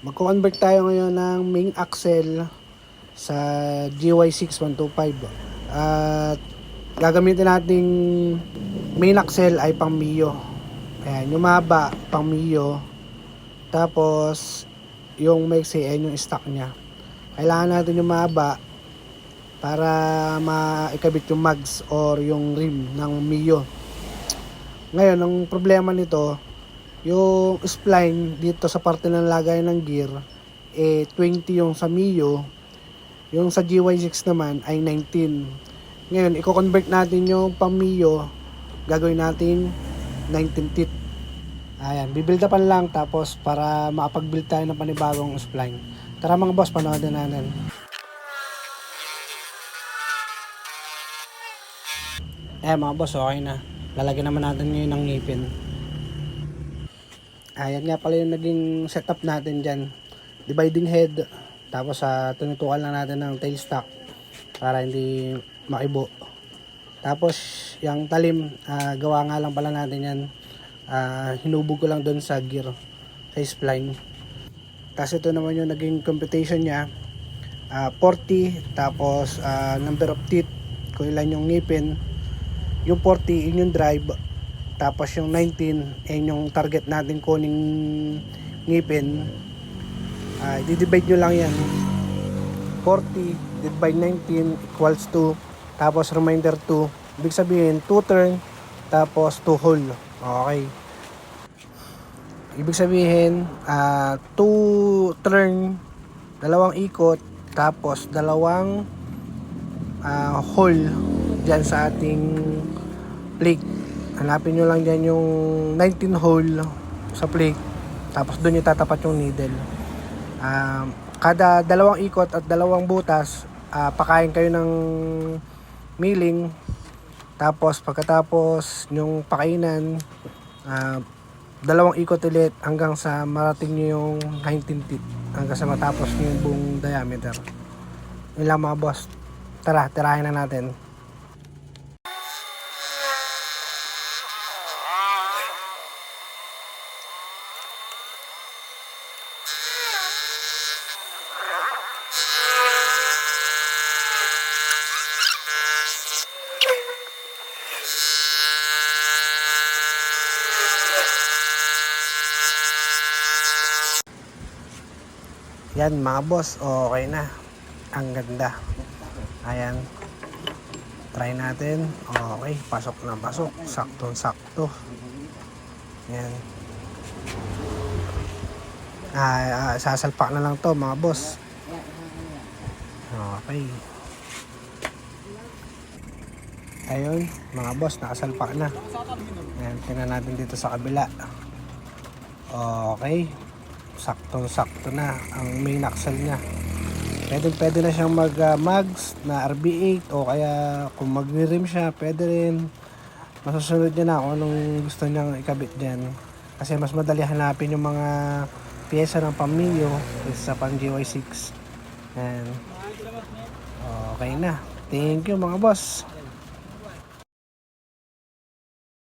Magko-convert tayo ngayon ng main axle sa GY6125. At gagamitin nating main axle ay pang Mio. Ayan, yung mahaba pang Mio. Tapos yung maiksi ay yung stock niya. Kailangan natin yung mahaba para maikabit yung mags or yung rim ng Mio. Ngayon, ang problema nito, yung spline dito sa parte ng lagay ng gear, 20 yung sa Mio, yung sa GY6 naman ay 19. Ngayon, i-convert natin yung pang Mio, gagawin natin 19 teeth. Ayan, bibuild upan lang tapos para makapag-build tayo ng panibagong spline. Tara mga boss, panoodin natin. Mga boss, okay na. Lalagyan naman natin ngayon ng ngipin. Ayan nga pala yung naging setup natin dyan. Dividing head. Tapos tinutukan lang natin ng tailstock para hindi makibo. Tapos yung talim, gawa nga lang pala natin yan. Hinubog ko lang doon sa gear, sa spline. Tapos ito naman yung naging computation niya. 40, tapos number of teeth, kung ilan yung ngipin. Yung 40 yun yung drive, tapos yung 19 yun yung target natin kuning ngipin. I-divide nyo lang yan, 40 divided by 19 equals 2, tapos remainder 2, ibig sabihin 2 turn tapos 2 hole. Okay, ibig sabihin 2 turn, dalawang ikot, tapos dalawang hole dyan sa ating plate. Hanapin nyo lang dyan yung 19 hole sa plate, tapos doon yung tatapat yung needle. Kada dalawang ikot at dalawang butas, pakain kayo ng milling. Tapos pagkatapos yung pakainan, dalawang ikot ulit hanggang sa marating nyo yung 19 teeth, hanggang sa matapos nyo yung buong diameter. Yun lang mga boss. Tara, tirahin na natin. Yan mga boss, okay na. Ang ganda. Ayan. Try natin. Okay, pasok na pasok. Sakto-sakto. Yan. Sasalpak na lang to mga boss. Okay. Ayun, mga boss, nakasalpak na. Ayan, tingnan natin dito sa kabila. Okay. Sakto-sakto na ang main axle niya. Pwede na siyang mag-mags na RB8, o kaya kung mag-rim siya, pwede rin. Masusunod niya na kung anong gusto niyang ikabit dyan. Kasi mas madali hanapin yung mga pyesa ng pang Mio sa pang GY6. And okay na. Thank you mga boss.